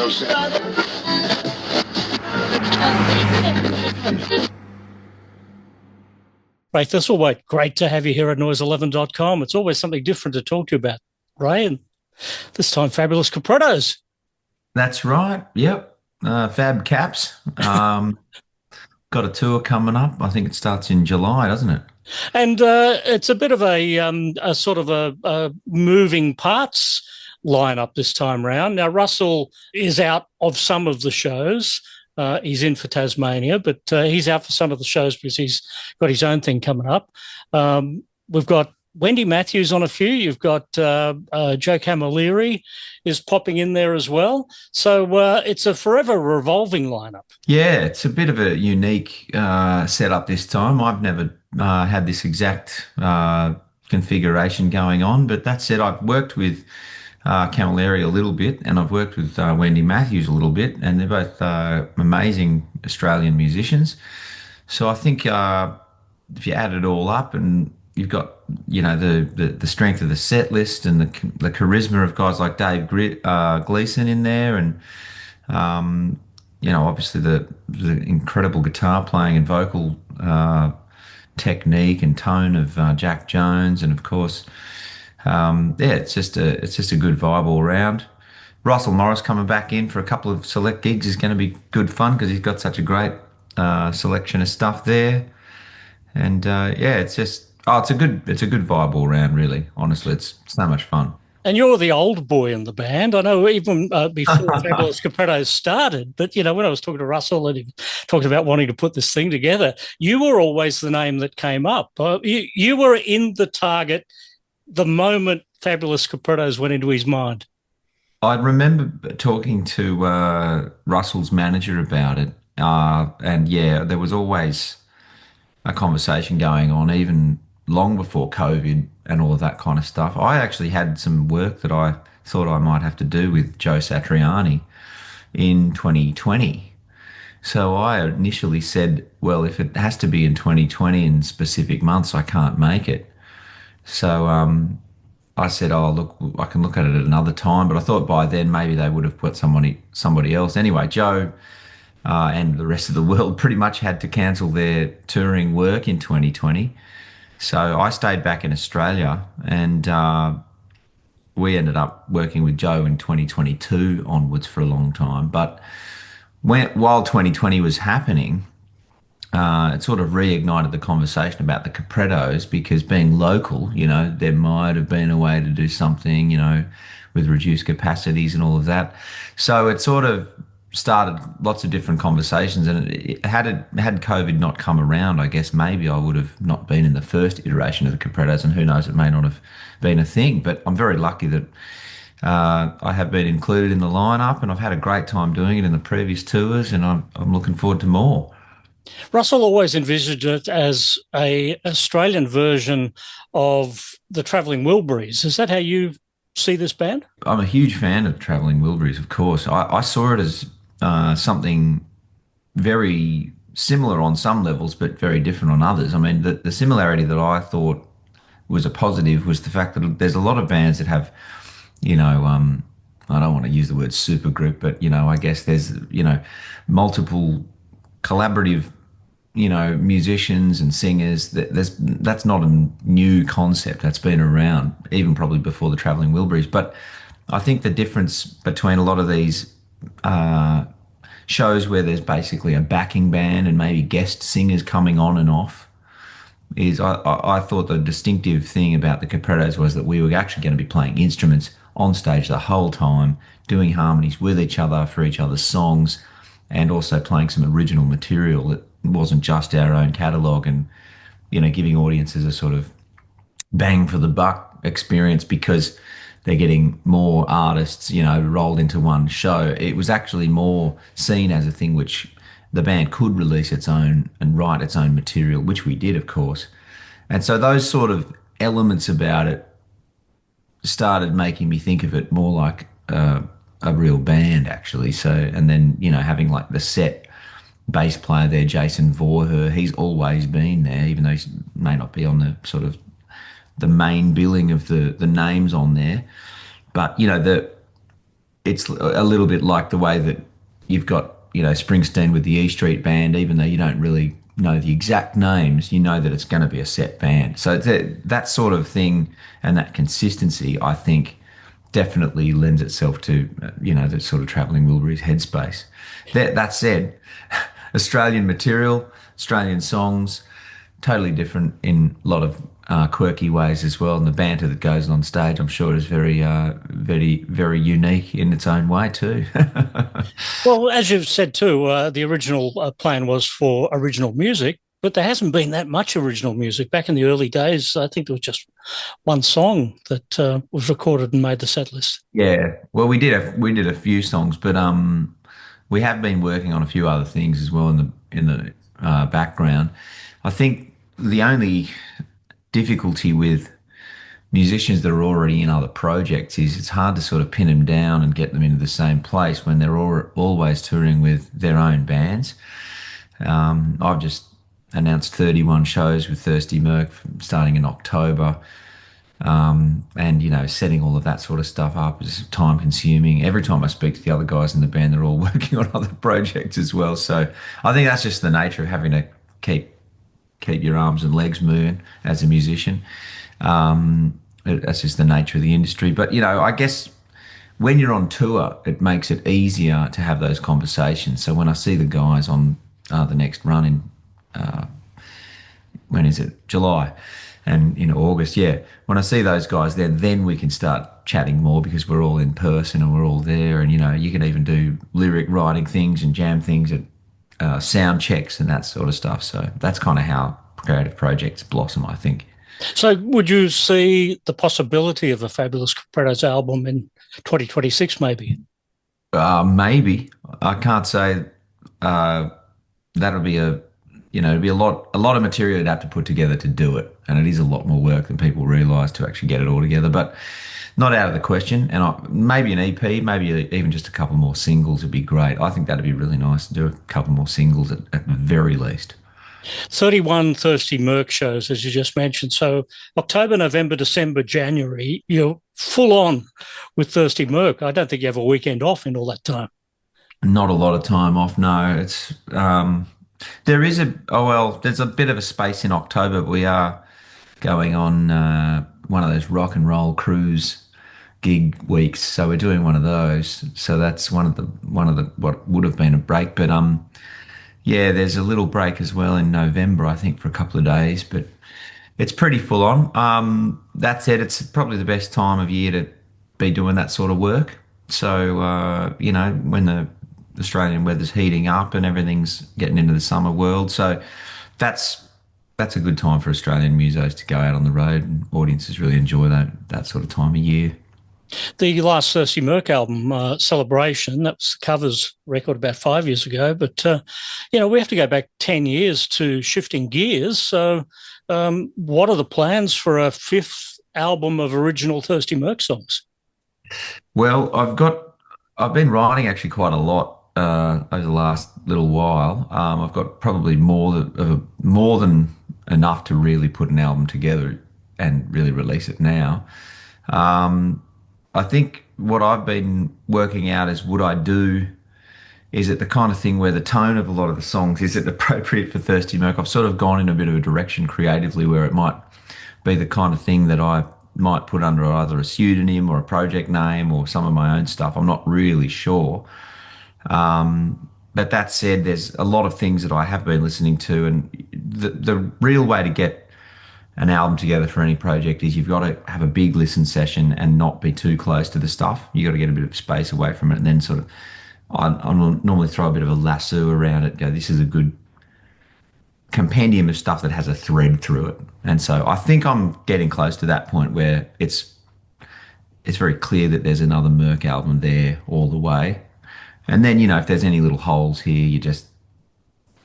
Ray Thistlethwayte, great to have you here at noise11.com. It's always something different to talk to you about, Ray, and this time Fabulous Caprettos. That's right. Yep. Fab Caps. Got a tour coming up. I think it starts in July, doesn't it? And it's a bit of a sort of a moving parts lineup this time round. Now, Russell is out of some of the shows. He's in for Tasmania, but he's out for some of the shows because he's got his own thing coming up. We've got Wendy Matthews on a few. You've got Joe Camilleri is popping in there as well. So it's a forever revolving lineup. Yeah, it's a bit of a unique setup this time. I've never had this exact configuration going on, but that said, I've worked with Camilleri a little bit, and I've worked with Wendy Matthews a little bit, and they're both amazing Australian musicians. So I think if you add it all up, and you've got the strength of the set list and the charisma of guys like Dave Gleason in there, and obviously the incredible guitar playing and vocal technique and tone of Jack Jones, and of course. It's just a good vibe all around. Russell Morris coming back in for a couple of select gigs is going to be good fun because he's got such a great selection of stuff there. And it's a good vibe all around. Really, honestly, it's so much fun. And you're the old boy in the band. I know even before Fabulous Caprettos started, but, when I was talking to Russell and he talked about wanting to put this thing together, you were always the name that came up. You were in the target the moment Fabulous Caprettos went into his mind. I remember talking to Russell's manager about it, and there was always a conversation going on, even long before COVID and all of that kind of stuff. I actually had some work that I thought I might have to do with Joe Satriani in 2020. So I initially said, well, if it has to be in 2020 in specific months, I can't make it. So I said, oh, look, I can look at it at another time. But I thought by then maybe they would have put somebody else. Anyway, Joe and the rest of the world pretty much had to cancel their touring work in 2020. So I stayed back in Australia, and we ended up working with Joe in 2022 onwards for a long time. But while 2020 was happening, it sort of reignited the conversation about the Caprettos, because being local, there might have been a way to do something, with reduced capacities and all of that. So it sort of started lots of different conversations, and had COVID not come around, I guess maybe I would have not been in the first iteration of the Caprettos, and who knows, it may not have been a thing. But I'm very lucky that I have been included in the lineup, and I've had a great time doing it in the previous tours, and I'm looking forward to more. Russell always envisaged it as a Australian version of the Travelling Wilburys. Is that how you see this band? I'm a huge fan of Travelling Wilburys, of course. I saw it as something very similar on some levels, but very different on others. I mean, the similarity that I thought was a positive was the fact that there's a lot of bands that have, I don't want to use the word supergroup, but, I guess there's, multiple collaborative musicians and singers. That's not a new concept. That's been around even probably before the Travelling Wilburys. But I think the difference between a lot of these shows where there's basically a backing band and maybe guest singers coming on and off is I thought the distinctive thing about the Caprettos was that we were actually going to be playing instruments on stage the whole time, doing harmonies with each other for each other's songs, and also playing some original material that wasn't just our own catalogue, and giving audiences a sort of bang for the buck experience because they're getting more artists rolled into one show. It was actually more seen as a thing which the band could release its own and write its own material, which we did, of course. And so those sort of elements about it started making me think of it more like a real band, actually. So, and then, having like the set bass player there, Jason Voorher, he's always been there, even though he may not be on the sort of the main billing of the names on there. But, it's a little bit like the way that you've got, Springsteen with the E Street Band, even though you don't really know the exact names, you know that it's going to be a set band. So that sort of thing and that consistency, I think, definitely lends itself to, the sort of travelling Wilburys headspace. That said, Australian material, Australian songs, totally different in a lot of quirky ways as well. And the banter that goes on stage, I'm sure, is very, very unique in its own way too. Well, as you've said too, the original plan was for original music, but there hasn't been that much original music. Back in the early days, I think there was just one song that was recorded and made the set list. Yeah, well, we did a few songs, but we have been working on a few other things as well in the background. I think the only difficulty with musicians that are already in other projects is it's hard to sort of pin them down and get them into the same place when they're always touring with their own bands. I've just announced 31 shows with Thirsty Merc starting in October. And setting all of that sort of stuff up is time consuming. Every time I speak to the other guys in the band, they're all working on other projects as well. So I think that's just the nature of having to keep your arms and legs moving as a musician. That's just the nature of the industry. But I guess when you're on tour, it makes it easier to have those conversations. So when I see the guys on the next run in when is it? July. And in August, yeah. When I see those guys then we can start chatting more because we're all in person and we're all there. And, you can even do lyric writing things and jam things at sound checks and that sort of stuff. So that's kind of how creative projects blossom, I think. So would you see the possibility of a Fabulous Caprettos album in 2026 maybe? Maybe. I can't say that'll be it'd be a lot of material you'd have to put together to do it. And it is a lot more work than people realise to actually get it all together. But not out of the question. And maybe an EP, maybe even just a couple more singles would be great. I think that'd be really nice to do a couple more singles at the very least. 31 Thirsty Merc shows, as you just mentioned. So October, November, December, January, you're full on with Thirsty Merc. I don't think you have a weekend off in all that time. Not a lot of time off, no. It's there's a bit of a space in October. But we are going on one of those rock and roll cruise gig weeks, so we're doing one of those. So that's one of the what would have been a break, but yeah, there's a little break as well in November, I think, for a couple of days, but it's pretty full on. That said, it's probably the best time of year to be doing that sort of work. So when the Australian weather's heating up and everything's getting into the summer world, so that's a good time for Australian musos to go out on the road, and audiences really enjoy that sort of time of year. The last Thirsty Merc album, Celebration, that was the covers record about 5 years ago. But, we have to go back 10 years to Shifting Gears. So what are the plans for a fifth album of original Thirsty Merc songs? Well, I've been writing actually quite a lot over the last little while. I've got probably more than enough to really put an album together and really release it now. I think what I've been working out is is it the kind of thing where the tone of a lot of the songs, is it appropriate for Thirsty Merc? I've sort of gone in a bit of a direction creatively where it might be the kind of thing that I might put under either a pseudonym or a project name or some of my own stuff. I'm not really sure. But that said, there's a lot of things that I have been listening to, and the real way to get an album together for any project is you've got to have a big listen session and not be too close to the stuff. You got to get a bit of space away from it, and then sort of I normally throw a bit of a lasso around it. Go, this is a good compendium of stuff that has a thread through it. And so I think I'm getting close to that point where it's very clear that there's another Merc album there all the way. And then, if there's any little holes here, you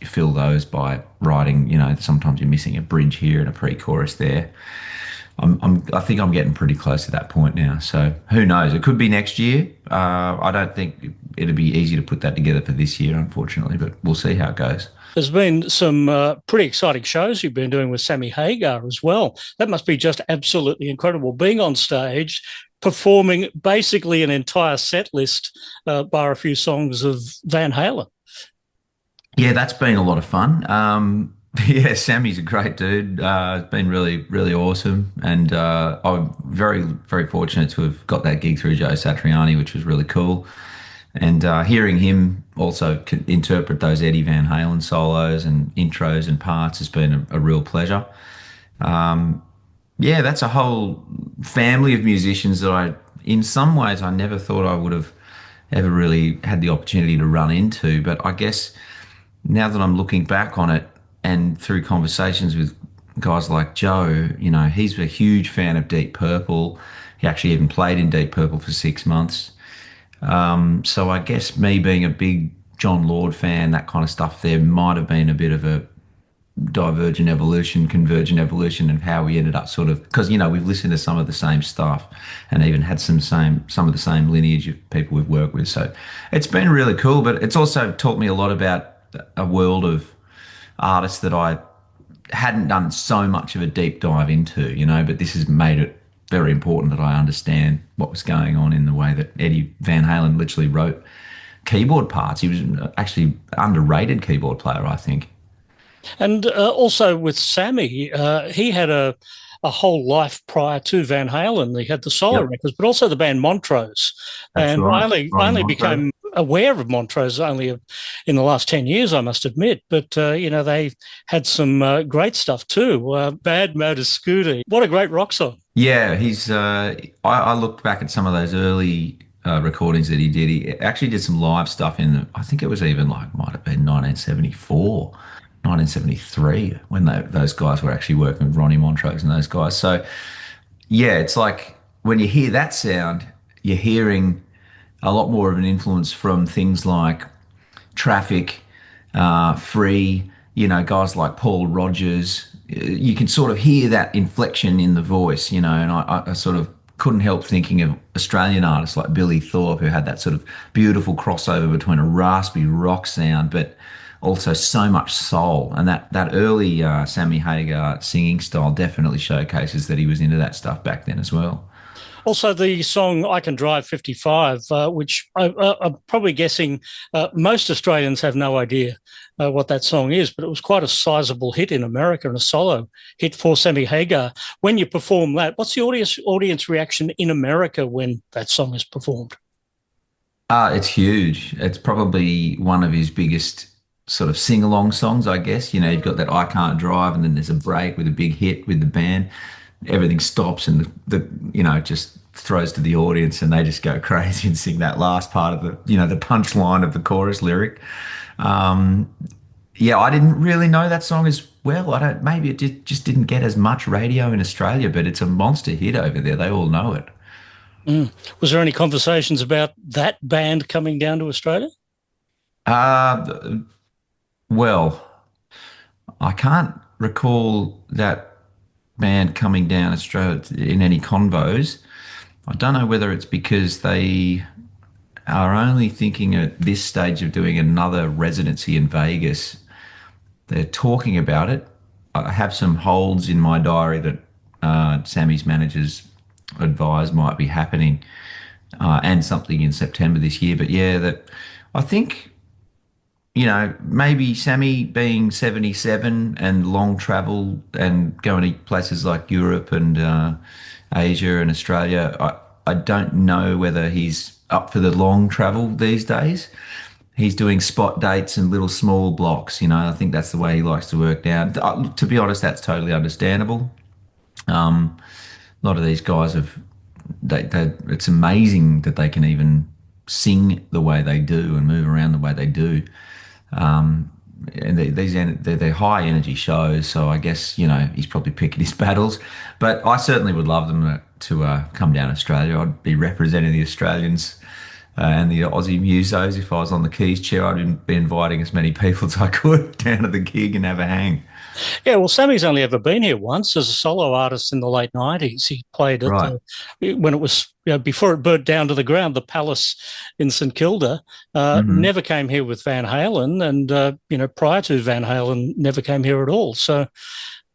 fill those by writing, sometimes you're missing a bridge here and a pre-chorus there. I think I'm getting pretty close to that point now. So who knows? It could be next year. I don't think it'd be easy to put that together for this year, unfortunately, but we'll see how it goes. There's been some pretty exciting shows you've been doing with Sammy Hagar as well. That must be just absolutely incredible. Being on stage, performing basically an entire set list, bar a few songs of Van Halen. Yeah, that's been a lot of fun. Yeah, Sammy's a great dude. It's been really, really awesome, and I'm very, very fortunate to have got that gig through Joe Satriani, which was really cool. And hearing him also interpret those Eddie Van Halen solos and intros and parts has been a real pleasure. Yeah, that's a whole family of musicians that in some ways, I never thought I would have ever really had the opportunity to run into. But I guess now that I'm looking back on it and through conversations with guys like Joe, he's a huge fan of Deep Purple. He actually even played in Deep Purple for 6 months. So I guess me being a big John Lord fan, that kind of stuff, there might have been a bit of a divergent evolution, convergent evolution of how we ended up sort of, because we've listened to some of the same stuff and even had some of the same lineage of people we've worked with. So it's been really cool, but it's also taught me a lot about a world of artists that I hadn't done so much of a deep dive into, but this has made it very important that I understand what was going on in the way that Eddie Van Halen literally wrote keyboard parts. He was actually underrated keyboard player, I think. And also with Sammy, he had a whole life prior to Van Halen. He had the solo records, but also the band Montrose. That's and right. I only became aware of Montrose only in the last 10 years, I must admit. But, they had some great stuff too. Bad Motor Scooter. What a great rock song. Yeah, I looked back at some of those early recordings that he did. He actually did some live stuff I think it was even might have been 1974. 1973 when those guys were actually working with Ronnie Montrose and those guys. So yeah, it's like when you hear that sound, you're hearing a lot more of an influence from things like Traffic, Free, guys like Paul Rodgers. You can sort of hear that inflection in the voice, and I sort of couldn't help thinking of Australian artists like Billy Thorpe, who had that sort of beautiful crossover between a raspy rock sound, but also so much soul. And that early Sammy Hagar singing style definitely showcases that he was into that stuff back then as well. Also, the song I Can Drive 55, which I'm probably guessing most Australians have no idea what that song is, but it was quite a sizable hit in America and a solo hit for Sammy Hagar. When you perform that, what's the audience reaction in America when that song is performed? It's huge. It's probably one of his biggest sort of sing-along songs, I guess. You've got that I Can't Drive, and then there's a break with a big hit with the band. Everything stops, and it just throws to the audience, and they just go crazy and sing that last part of the punchline of the chorus lyric. Yeah, I didn't really know that song as well. Maybe it just didn't get as much radio in Australia, but it's a monster hit over there. They all know it. Was there any conversations about that band coming down to Australia? Well, I can't recall that band coming down Australia in any convos. I don't know whether it's because they are only thinking at this stage of doing another residency in Vegas. They're talking about it. I have some holds in my diary that Sammy's managers advised might be happening, and something in September this year. But yeah, I think, maybe Sammy being 77 and long travel and going to places like Europe and Asia and Australia, I don't know whether he's up for the long travel these days. He's doing spot dates and little small blocks. I think that's the way he likes to work now. To be honest, that's totally understandable. A lot of these guys it's amazing that they can even sing the way they do and move around the way they do. And they're high energy shows, so I guess he's probably picking his battles. But I certainly would love them to come down to Australia. I'd be representing the Australians and the Aussie musos. If I was on the keys chair, I'd be inviting as many people as I could down to the gig and have a hang. Yeah, well, Sammy's only ever been here once as a solo artist in the late 90s. He played at when it was, before it burnt down to the ground, the Palace in St Kilda. Never came here with Van Halen, and, prior to Van Halen, never came here at all. So,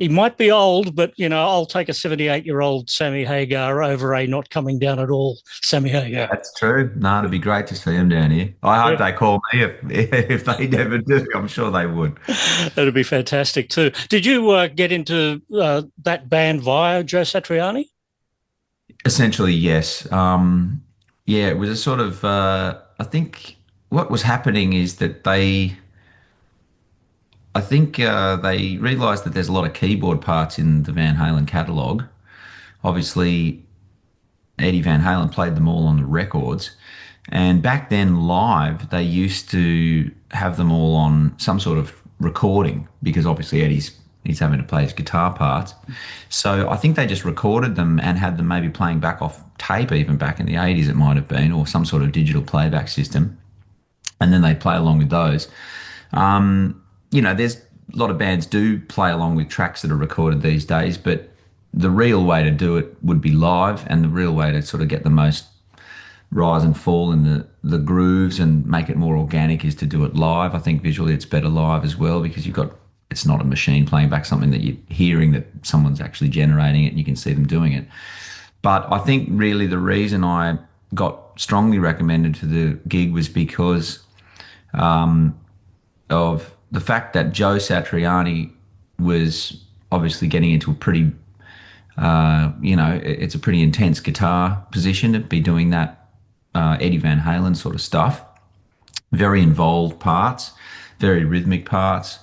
He might be old, but, I'll take a 78-year-old Sammy Hagar over a not coming down at all Sammy Hagar. That's true. No, it'd be great to see him down here. I hope Yeah. they call me if they never do. I'm sure they would. That'd be fantastic too. Did you get into that band via Joe Satriani? Essentially, yes. Yeah, it was a sort of. I think what was happening is that they realised that there's a lot of keyboard parts in the Van Halen catalogue. Obviously, Eddie Van Halen played them all on the records. And back then, live, they used to have them all on some sort of recording because obviously he's having to play his guitar parts. So I think they just recorded them and had them maybe playing back off tape, even back in the 80s, it might have been, or some sort of digital playback system. And then they play along with those. There's a lot of bands do play along with tracks that are recorded these days, but the real way to do it would be live, and the real way to sort of get the most rise and fall in the grooves and make it more organic is to do it live. I think visually it's better live as well because it's not a machine playing back something that you're hearing, that someone's actually generating it and you can see them doing it. But I think really the reason I got strongly recommended for the gig was because of the fact that Joe Satriani was obviously getting into a pretty, it's a pretty intense guitar position to be doing that Eddie Van Halen sort of stuff. Very involved parts, very rhythmic parts,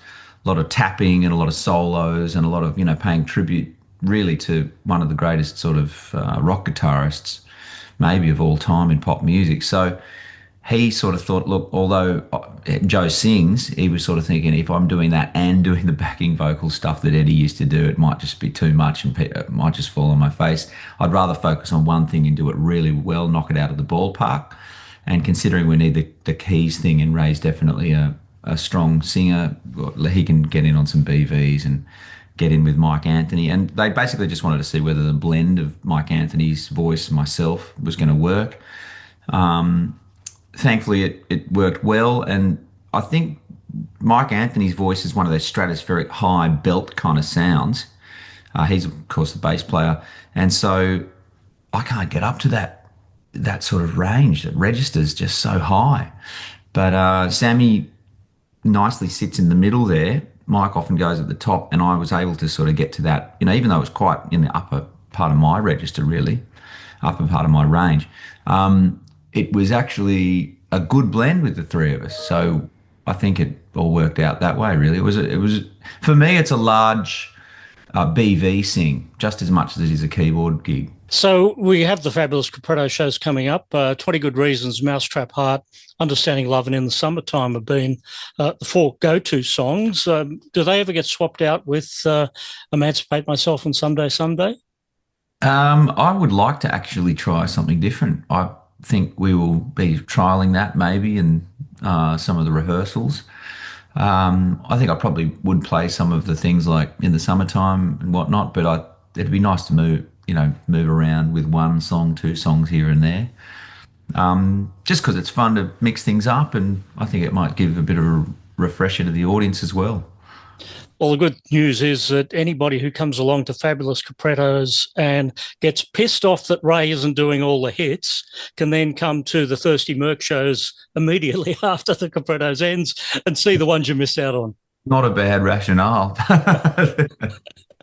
a lot of tapping and a lot of solos and a lot of, paying tribute really to one of the greatest sort of rock guitarists maybe of all time in pop music. So he sort of thought, look, although Joe sings, he was sort of thinking, if I'm doing that and doing the backing vocal stuff that Eddie used to do, it might just be too much and it might just fall on my face. I'd rather focus on one thing and do it really well, knock it out of the ballpark. And considering we need the keys thing, and Ray's definitely a strong singer, he can get in on some BVs and get in with Mike Anthony. And they basically just wanted to see whether the blend of Mike Anthony's voice and myself was going to work. Thankfully, it worked well, and I think Mike Anthony's voice is one of those stratospheric high belt kind of sounds. He's of course the bass player, and so I can't get up to that sort of range. That register's just so high. But Sammy nicely sits in the middle there. Mike often goes at the top, and I was able to sort of get to that. Even though it was quite in the upper part of my register, really, upper part of my range. It was actually a good blend with the three of us. So I think it all worked out that way, really. It was for me, it's a large BV sing, just as much as it is a keyboard gig. So we have the Fabulous Caprettos shows coming up. 20 Good Reasons, Mousetrap Heart, Understanding Love, and In the Summertime have been the four go-to songs. Do they ever get swapped out with Emancipate Myself and Someday? I would like to actually try something different. I think we will be trialing that maybe in some of the rehearsals. I think I probably would play some of the things like In the Summertime and whatnot, but it'd be nice to move around with one song, two songs here and there. Just because it's fun to mix things up, and I think it might give a bit of a refresher to the audience as well. Well, the good news is that anybody who comes along to Fabulous Caprettos and gets pissed off that Ray isn't doing all the hits can then come to the Thirsty Merc shows immediately after the Caprettos ends and see the ones you missed out on. Not a bad rationale.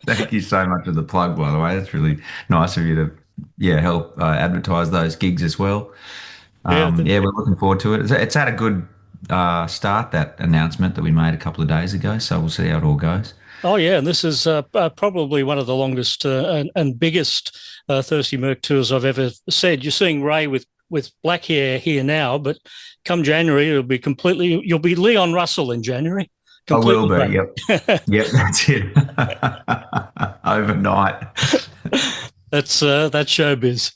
Thank you so much for the plug, by the way. It's really nice of you to help advertise those gigs as well. We're looking forward to it. It's had a good start, that announcement that we made a couple of days ago, so we'll see how it all goes. Oh yeah, and this is probably one of the longest and biggest Thirsty Merc tours I've ever said. You're seeing Ray with black hair here now, but come January you'll be Leon Russell in January. I will be, yep. Yep, that's it. Overnight. That's showbiz.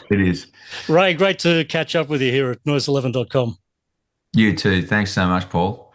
It is. Ray, great to catch up with you here at noise11.com. You too. Thanks so much, Paul.